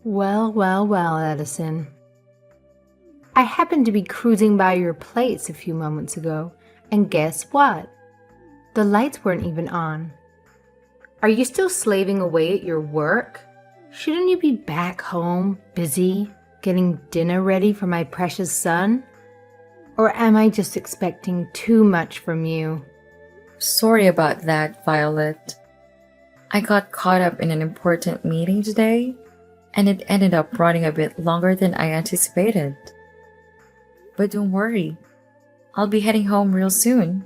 Well, well, well, Edison. I happened to be cruising by your place a few moments ago, and guess what? The lights weren't even on. Are you still slaving away at your work? Shouldn't you be back home, busy, getting dinner ready for my precious son? Or am I just expecting too much from you? Sorry about that, Violet. I got caught up in an important meeting today, and it ended up running a bit longer than I anticipated. But don't worry, I'll be heading home real soon.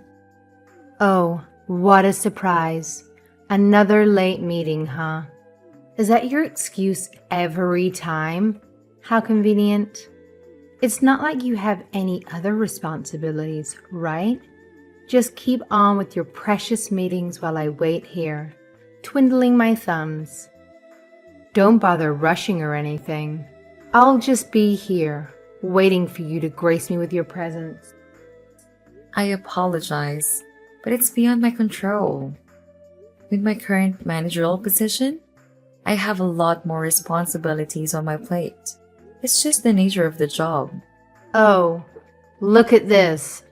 Oh, what a surprise. Another late meeting, huh? Is that your excuse every time? How convenient. It's not like you have any other responsibilities, right? Just keep on with your precious meetings while I wait here, twiddling my thumbs. Don't bother rushing or anything. I'll just be here, waiting for you to grace me with your presence. I apologize, but it's beyond my control. With my current managerial position, I have a lot more responsibilities on my plate. It's just the nature of the job. Oh, look at this.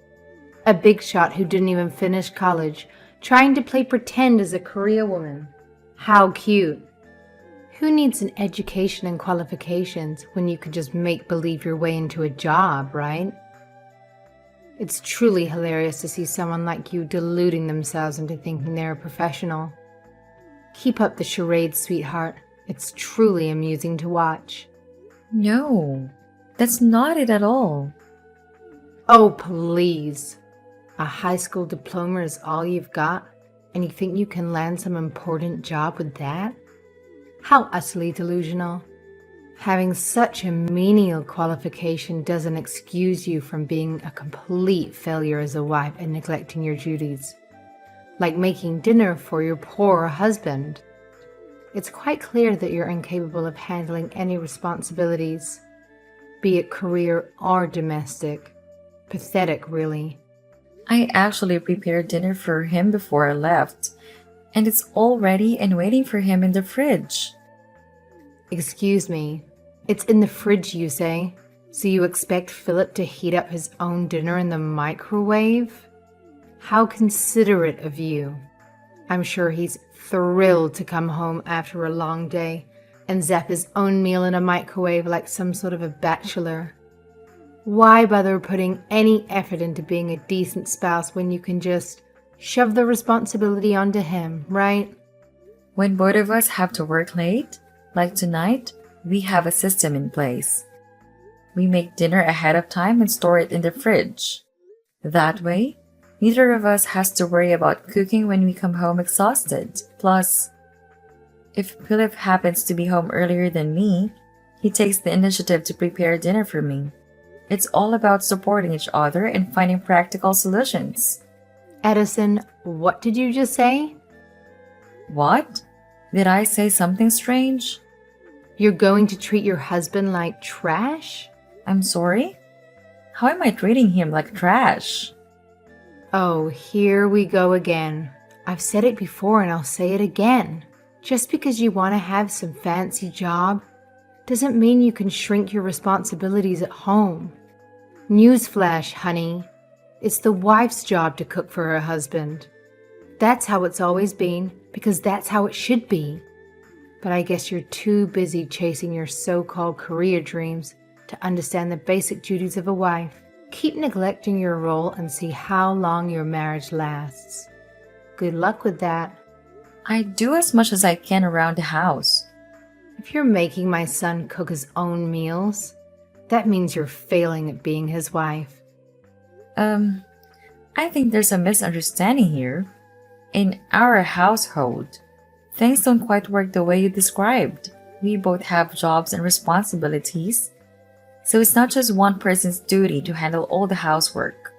A big shot who didn't even finish college, trying to play pretend as a career woman. How cute. Who needs an education and qualifications when you could just make believe your way into a job, right? It's truly hilarious to see someone like you deluding themselves into thinking they're a professional. Keep up the charade, sweetheart. It's truly amusing to watch. No, that's not it at all. Oh, please. A high school diploma is all you've got, and you think you can land some important job with that? How utterly delusional. Having such a menial qualification doesn't excuse you from being a complete failure as a wife and neglecting your duties. Like making dinner for your poor husband. It's quite clear that you're incapable of handling any responsibilities, be it career or domestic. Pathetic, really. I actually prepared dinner for him before I left, and it's all ready and waiting for him in the fridge. Excuse me, it's in the fridge, you say? So you expect Philip to heat up his own dinner in the microwave? How considerate of you. I'm sure he's thrilled to come home after a long day and zap his own meal in a microwave like some sort of a bachelor. Why bother putting any effort into being a decent spouse when you can just shove the responsibility onto him, right? When both of us have to work late, like tonight, we have a system in place. We make dinner ahead of time and store it in the fridge. That way, neither of us has to worry about cooking when we come home exhausted. Plus, if Philip happens to be home earlier than me, he takes the initiative to prepare dinner for me. It's all about supporting each other and finding practical solutions. Edison, what did you just say? What? Did I say something strange? You're going to treat your husband like trash? I'm sorry? How am I treating him like trash? Oh, here we go again. I've said it before and I'll say it again. Just because you want to have some fancy job doesn't mean you can shrink your responsibilities at home. Newsflash, honey. It's the wife's job to cook for her husband. That's how it's always been, because that's how it should be. But I guess you're too busy chasing your so-called career dreams to understand the basic duties of a wife. Keep neglecting your role and see how long your marriage lasts. Good luck with that. I do as much as I can around the house. If you're making my son cook his own meals, that means you're failing at being his wife. I think there's a misunderstanding here. In our household, things don't quite work the way you described. We both have jobs and responsibilities, so it's not just one person's duty to handle all the housework.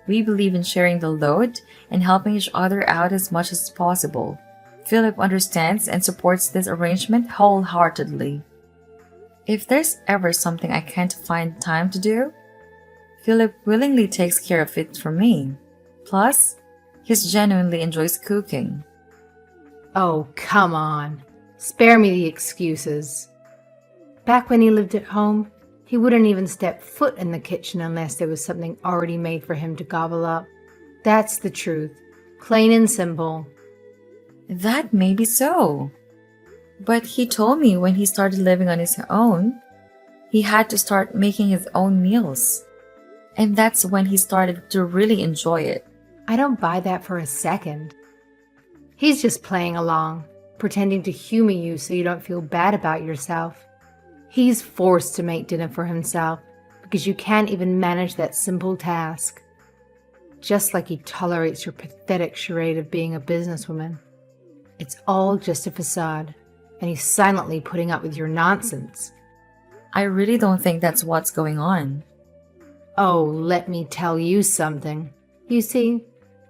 We believe in sharing the load and helping each other out as much as possible. Philip understands and supports this arrangement wholeheartedly. If there's ever something I can't find time to do, Philip willingly takes care of it for me. Plus, he genuinely enjoys cooking. Oh, come on. Spare me the excuses. Back when he lived at home, he wouldn't even step foot in the kitchen unless there was something already made for him to gobble up. That's the truth. Plain and simple. That may be so. But he told me when he started living on his own, he had to start making his own meals. And that's when he started to really enjoy it. I don't buy that for a second. He's just playing along, pretending to humor you so you don't feel bad about yourself. He's forced to make dinner for himself because you can't even manage that simple task. Just like he tolerates your pathetic charade of being a businesswoman. It's all just a facade, and he's silently putting up with your nonsense. I really don't think that's what's going on. Oh, let me tell you something. You see,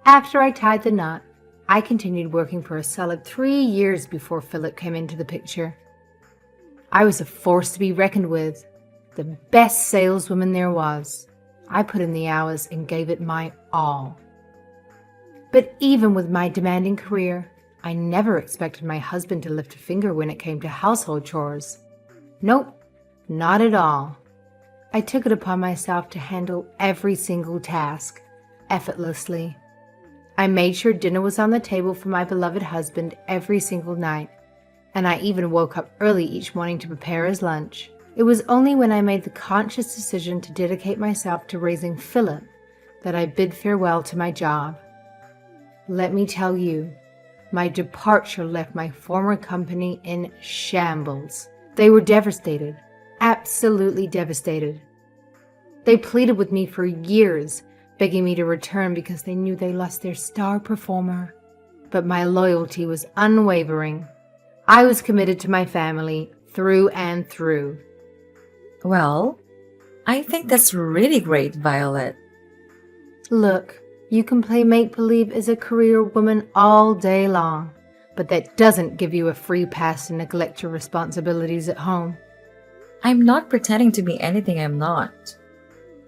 after I tied the knot, I continued working for a solid 3 years before Philip came into the picture. I was a force to be reckoned with, the best saleswoman there was. I put in the hours and gave it my all. But even with my demanding career, I never expected my husband to lift a finger when it came to household chores. Nope, not at all. I took it upon myself to handle every single task, effortlessly. I made sure dinner was on the table for my beloved husband every single night, and I even woke up early each morning to prepare his lunch. It was only when I made the conscious decision to dedicate myself to raising Philip that I bid farewell to my job. Let me tell you, my departure left my former company in shambles. They were devastated, absolutely devastated. They pleaded with me for years, begging me to return because they knew they lost their star performer. But my loyalty was unwavering. I was committed to my family through and through. Well, I think that's really great, Violet. Look, you can play make-believe as a career woman all day long, but that doesn't give you a free pass to neglect your responsibilities at home. I'm not pretending to be anything I'm not.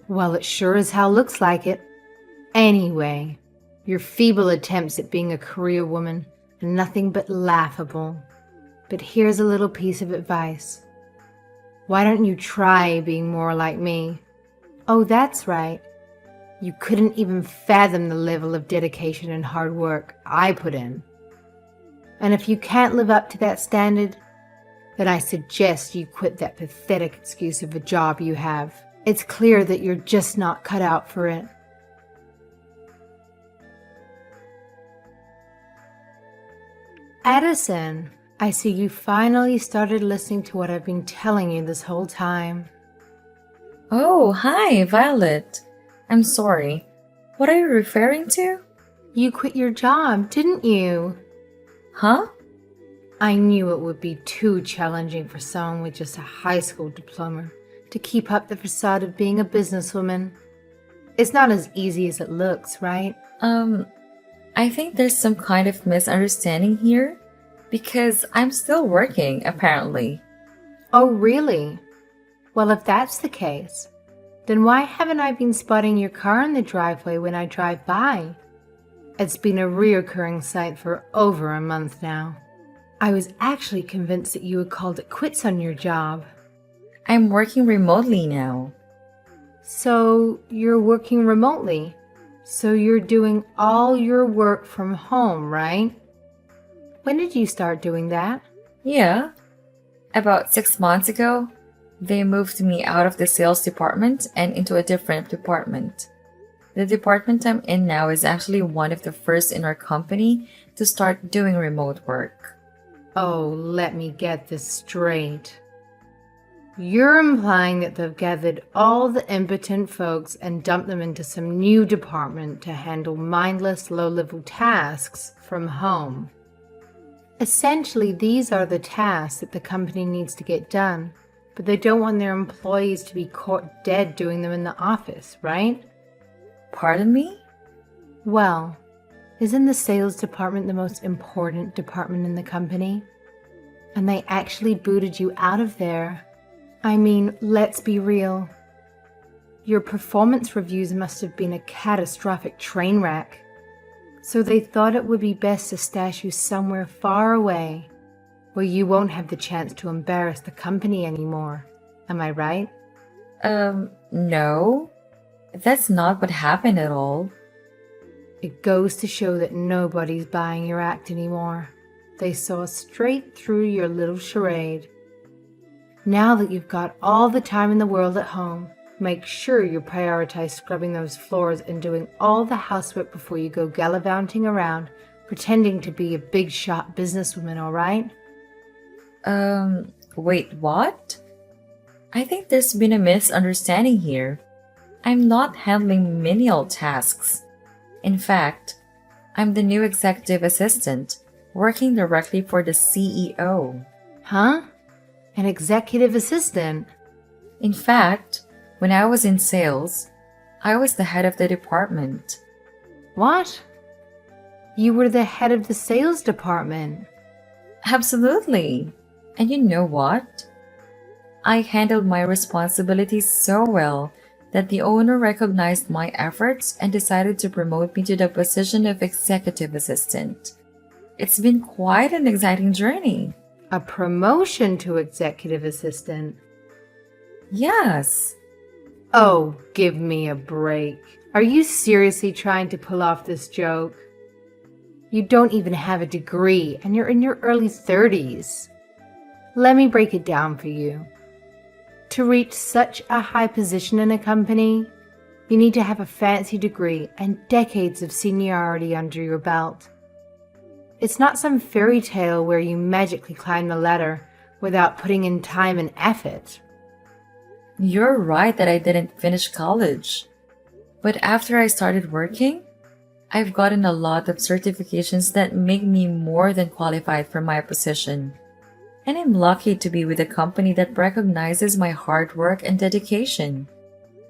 Well, it sure as hell looks like it. Anyway, your feeble attempts at being a career woman are nothing but laughable. But here's a little piece of advice. Why don't you try being more like me? Oh, that's right. You couldn't even fathom the level of dedication and hard work I put in. And if you can't live up to that standard, then I suggest you quit that pathetic excuse of a job you have. It's clear that you're just not cut out for it. Addison, I see you finally started listening to what I've been telling you this whole time. Oh, hi, Violet. I'm sorry. What are you referring to? You quit your job, didn't you? Huh? I knew it would be too challenging for someone with just a high school diploma to keep up the facade of being a businesswoman. It's not as easy as it looks, right? I think there's some kind of misunderstanding here because I'm still working, apparently. Oh, really? Well, if that's the case, then why haven't I been spotting your car in the driveway when I drive by? It's been a reoccurring sight for over a month now. I was actually convinced that you had called it quits on your job. I'm working remotely now. So you're working remotely. So you're doing all your work from home, right? When did you start doing that? Yeah. About 6 months ago, they moved me out of the sales department and into a different department. The department I'm in now is actually one of the first in our company to start doing remote work. Oh, let me get this straight. You're implying that they've gathered all the impotent folks and dumped them into some new department to handle mindless, low-level tasks from home. Essentially, these are the tasks that the company needs to get done, but they don't want their employees to be caught dead doing them in the office, right? Pardon me? Well, isn't the sales department the most important department in the company? And they actually booted you out of there. I mean, let's be real. Your performance reviews must have been a catastrophic train wreck. So they thought it would be best to stash you somewhere far away. Well, you won't have the chance to embarrass the company anymore. Am I right? No. That's not what happened at all. It goes to show that nobody's buying your act anymore. They saw straight through your little charade. Now that you've got all the time in the world at home, make sure you prioritize scrubbing those floors and doing all the housework before you go gallivanting around, pretending to be a big shot businesswoman, all right? Wait, what? I think there's been a misunderstanding here. I'm not handling menial tasks. In fact, I'm the new executive assistant, working directly for the CEO. Huh? An executive assistant? In fact, when I was in sales, I was the head of the department. What? You were the head of the sales department. Absolutely. And you know what? I handled my responsibilities so well that the owner recognized my efforts and decided to promote me to the position of executive assistant. It's been quite an exciting journey. A promotion to executive assistant? Yes. Oh, give me a break. Are you seriously trying to pull off this joke? You don't even have a degree and you're in your early 30s. Let me break it down for you. To reach such a high position in a company, you need to have a fancy degree and decades of seniority under your belt. It's not some fairy tale where you magically climb the ladder without putting in time and effort. You're right that I didn't finish college. But after I started working, I've gotten a lot of certifications that make me more than qualified for my position. And I'm lucky to be with a company that recognizes my hard work and dedication.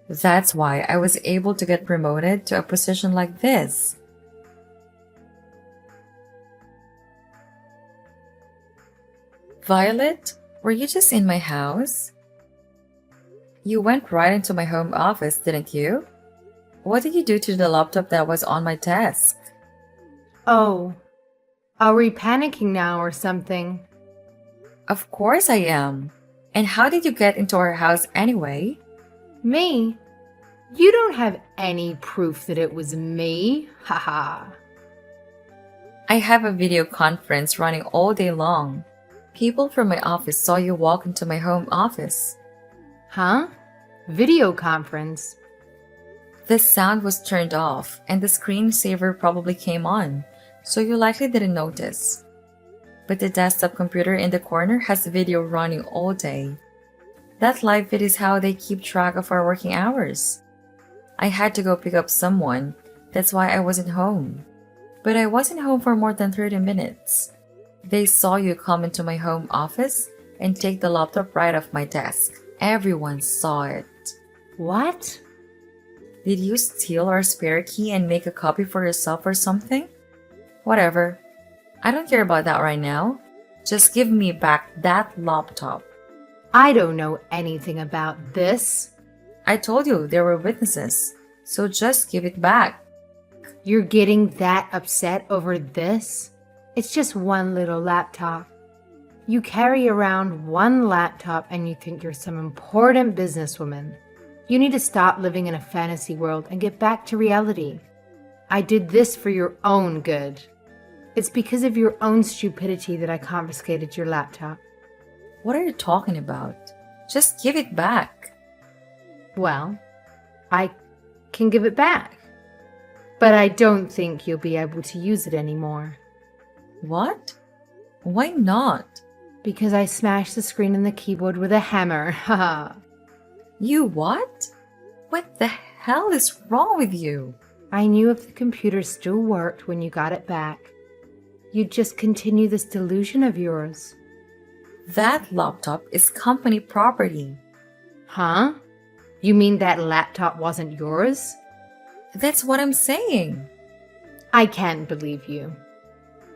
That's why I was able to get promoted to a position like this. Violet, were you just in my house? You went right into my home office, didn't you? What did you do to the laptop that was on my desk? Oh, are we panicking now or something? Of course I am. And how did you get into our house anyway? Me? You don't have any proof that it was me. Haha. I have a video conference running all day long. People from my office saw you walk into my home office. Huh? Video conference? The sound was turned off and the screensaver probably came on, so you likely didn't notice. But the desktop computer in the corner has video running all day. That live feed is how they keep track of our working hours. I had to go pick up someone, that's why I wasn't home. But I wasn't home for more than 30 minutes. They saw you come into my home office and take the laptop right off my desk. Everyone saw it. What? Did you steal our spare key and make a copy for yourself or something? Whatever. I don't care about that right now. Just give me back that laptop. I don't know anything about this. I told you there were witnesses, so just give it back. You're getting that upset over this? It's just one little laptop. You carry around one laptop and you think you're some important businesswoman. You need to stop living in a fantasy world and get back to reality. I did this for your own good. It's because of your own stupidity that I confiscated your laptop. What are you talking about? Just give it back. Well, I can give it back. But I don't think you'll be able to use it anymore. What? Why not? Because I smashed the screen and the keyboard with a hammer. Haha. You what? What the hell is wrong with you? I knew if the computer still worked when you got it back, you'd just continue this delusion of yours. That laptop is company property. Huh? You mean that laptop wasn't yours? That's what I'm saying. I can't believe you.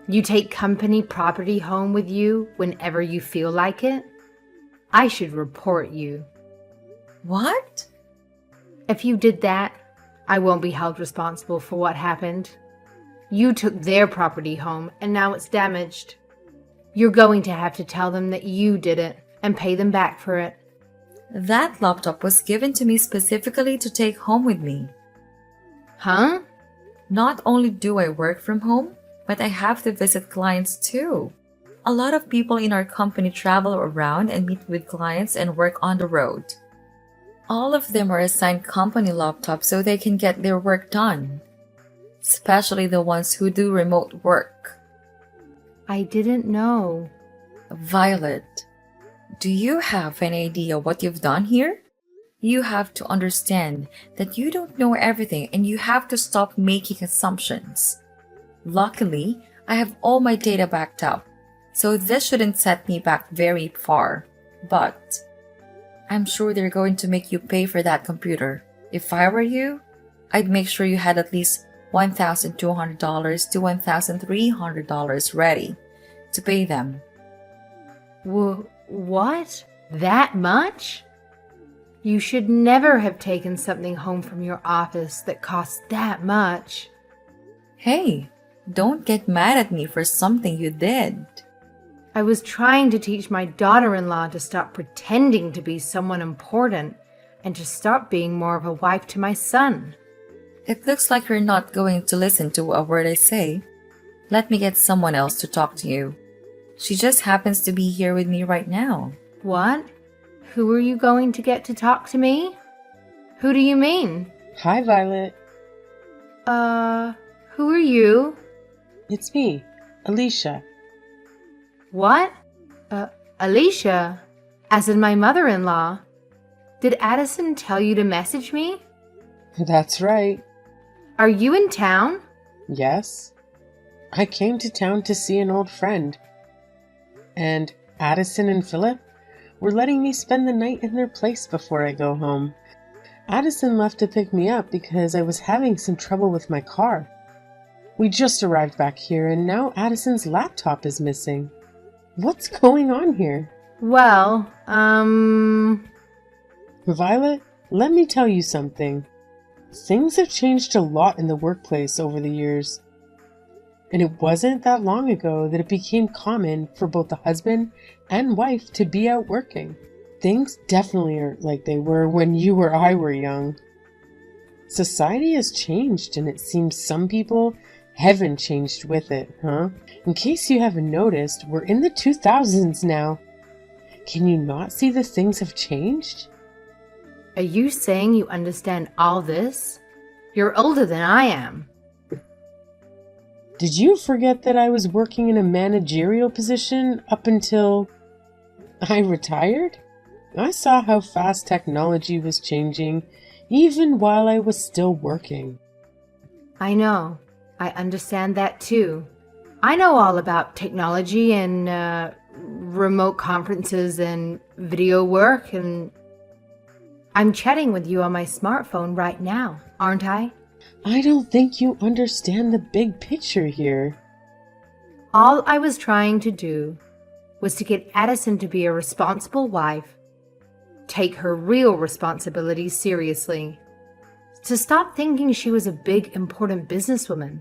You take company property home with you whenever you feel like it? I should report you. What? If you did that, I won't be held responsible for what happened. You took their property home and now it's damaged. You're going to have to tell them that you did it and pay them back for it. That laptop was given to me specifically to take home with me. Huh? Not only do I work from home, but I have to visit clients too. A lot of people in our company travel around and meet with clients and work on the road. All of them are assigned company laptops so they can get their work done, especially the ones who do remote work. I didn't know. Violet, do you have an idea what you've done here? You have to understand that you don't know everything and you have to stop making assumptions. Luckily, I have all my data backed up, so this shouldn't set me back very far. But I'm sure they're going to make you pay for that computer. If I were you, I'd make sure you had at least $1,200 to $1,300 ready to pay them. What? That much? You should never have taken something home from your office that cost that much. Hey, don't get mad at me for something you did. I was trying to teach my daughter-in-law to stop pretending to be someone important and to stop being more of a wife to my son. It looks like you're not going to listen to a word I say. Let me get someone else to talk to you. She just happens to be here with me right now. What? Who are you going to get to talk to me? Who do you mean? Hi, Violet. Who are you? It's me, Alicia. What? Alicia? As in my mother-in-law. Did Addison tell you to message me? That's right. Are you in town? Yes. I came to town to see an old friend. And Addison and Philip were letting me spend the night in their place before I go home. Addison left to pick me up because I was having some trouble with my car. We just arrived back here and now Addison's laptop is missing. What's going on here? Well, Violet, let me tell you something. Things have changed a lot in the workplace over the years. And it wasn't that long ago that it became common for both the husband and wife to be out working. Things definitely aren't like they were when you or I were young. Society has changed and it seems some people haven't changed with it, huh? In case you haven't noticed, we're in the 2000s now. Can you not see the things have changed? are you saying you understand all this? You're older than I am. Did you forget that I was working in a managerial position up until I retired? I saw how fast technology was changing, even while I was still working. I know. I understand that too. I know all about technology and remote conferences and video work, and I'm chatting with you on my smartphone right now, aren't I? I don't think you understand the big picture here. All I was trying to do was to get Addison to be a responsible wife, take her real responsibilities seriously, to stop thinking she was a big, important businesswoman.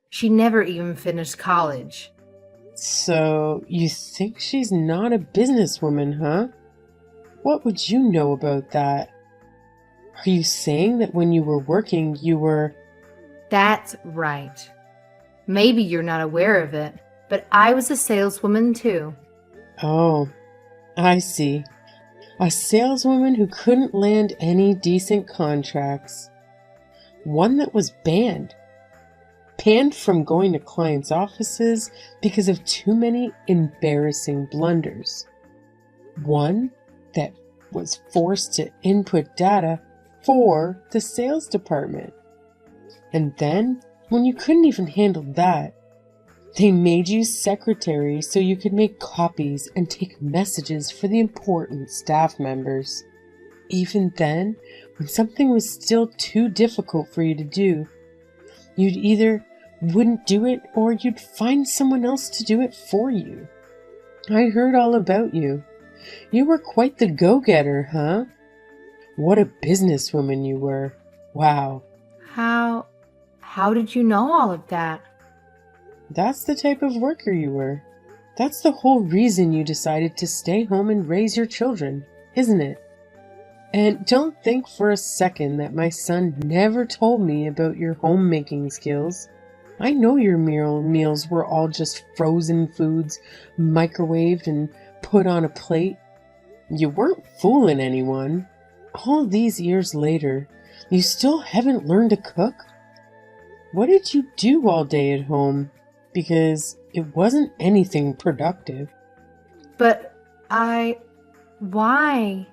She never even finished college. So, you think she's not a businesswoman, huh? What would you know about that? Are you saying that when you were working, you were... That's right. Maybe you're not aware of it, but I was a saleswoman too. Oh, I see. A saleswoman who couldn't land any decent contracts. One that was banned. Banned from going to clients' offices because of too many embarrassing blunders. One that was forced to input data for the sales department. And then, when you couldn't even handle that, they made you secretary so you could make copies and take messages for the important staff members. Even then, when something was still too difficult for you to do, you'd either wouldn't do it or you'd find someone else to do it for you. I heard all about you. You were quite the go-getter, huh? What a businesswoman you were. Wow. How did you know all of that? That's the type of worker you were. That's the whole reason you decided to stay home and raise your children, isn't it? And don't think for a second that my son never told me about your homemaking skills. I know your meals were all just frozen foods, microwaved and put on a plate. You weren't fooling anyone. All these years later, you still haven't learned to cook? What did you do all day at home? Because it wasn't anything productive. But why?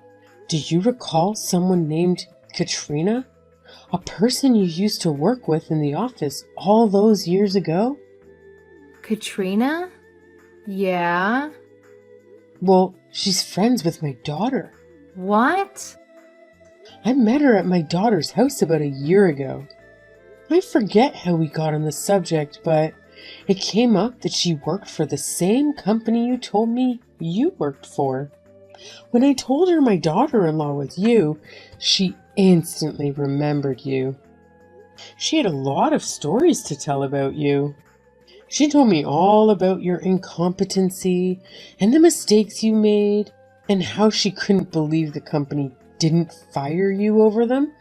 Do you recall someone named Katrina? A person you used to work with in the office all those years ago? Katrina? Yeah? Well, she's friends with my daughter. What? I met her at my daughter's house about a year ago. I forget how we got on the subject, but it came up that she worked for the same company you told me you worked for. When I told her my daughter-in-law was you, she instantly remembered you. She had a lot of stories to tell about you. She told me all about your incompetency and the mistakes you made and how she couldn't believe the company didn't fire you over them.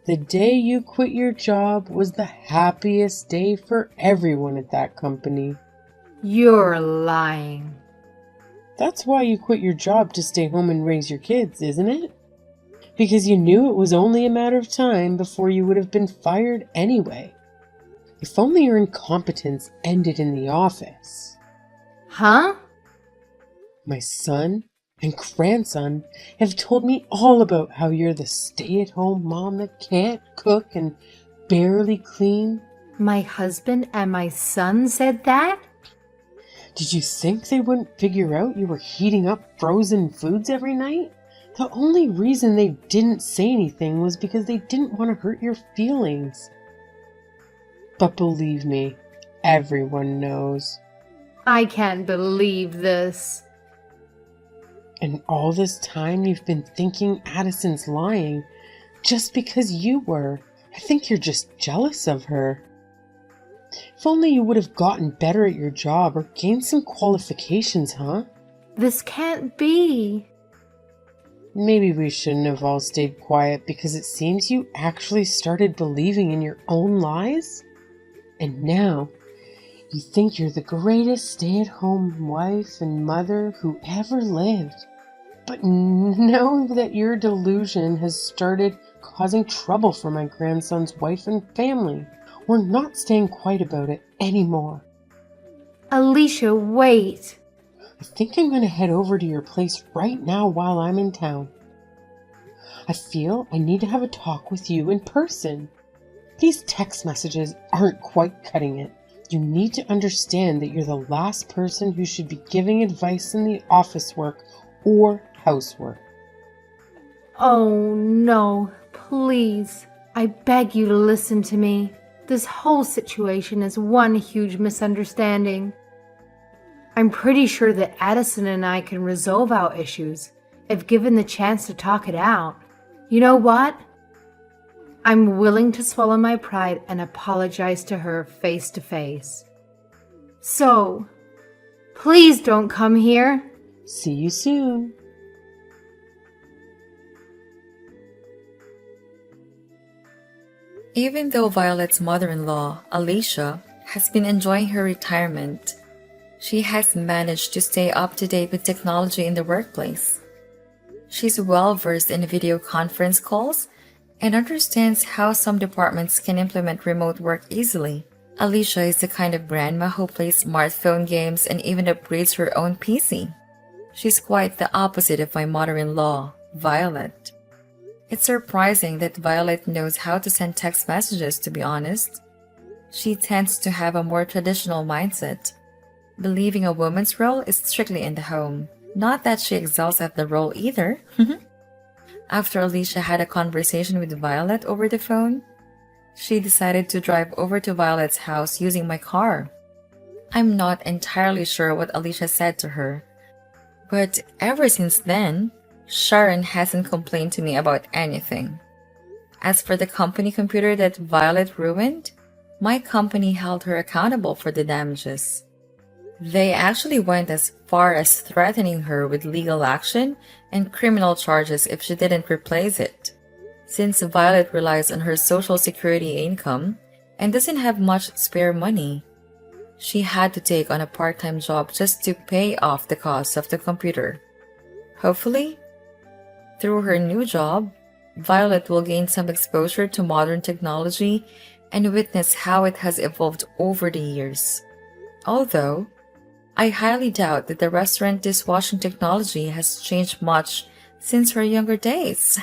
The day you quit your job was the happiest day for everyone at that company. You're lying. That's why you quit your job to stay home and raise your kids, isn't it? Because you knew it was only a matter of time before you would have been fired anyway. If only your incompetence ended in the office. Huh? My son and grandson have told me all about how you're the stay-at-home mom that can't cook and barely clean. My husband and my son said that? Did you think they wouldn't figure out you were heating up frozen foods every night? The only reason they didn't say anything was because they didn't want to hurt your feelings. But believe me, everyone knows. I can't believe this. And all this time you've been thinking Addison's lying just because you were. I think you're just jealous of her. If only you would have gotten better at your job or gained some qualifications, huh? This can't be. Maybe we shouldn't have all stayed quiet because it seems you actually started believing in your own lies. And now, you think you're the greatest stay-at-home wife and mother who ever lived. But know that your delusion has started causing trouble for my grandson's wife and family. We're not staying quiet about it anymore. Alicia, wait. I think I'm going to head over to your place right now while I'm in town. I feel I need to have a talk with you in person. These text messages aren't quite cutting it. You need to understand that you're the last person who should be giving advice in the office work or housework. Oh no, please. I beg you to listen to me. This whole situation is one huge misunderstanding. I'm pretty sure that Addison and I can resolve our issues if given the chance to talk it out. You know what? I'm willing to swallow my pride and apologize to her face to face. So, please don't come here. See you soon. Even though Violet's mother-in-law, Alicia, has been enjoying her retirement, she has managed to stay up to date with technology in the workplace. She's well versed in video conference calls and understands how some departments can implement remote work easily. Alicia is the kind of grandma who plays smartphone games and even upgrades her own PC. She's quite the opposite of my mother-in-law, Violet. It's surprising that Violet knows how to send text messages, to be honest. She tends to have a more traditional mindset, believing a woman's role is strictly in the home. Not that she excels at the role either. After Alicia had a conversation with Violet over the phone, she decided to drive over to Violet's house using my car. I'm not entirely sure what Alicia said to her, but ever since then, Sharon hasn't complained to me about anything. As for the company computer that Violet ruined, my company held her accountable for the damages. They actually went as far as threatening her with legal action and criminal charges if she didn't replace it. Since Violet relies on her Social Security income and doesn't have much spare money, she had to take on a part-time job just to pay off the cost of the computer. Hopefully, through her new job, Violet will gain some exposure to modern technology and witness how it has evolved over the years. Although, I highly doubt that the restaurant dishwashing technology has changed much since her younger days.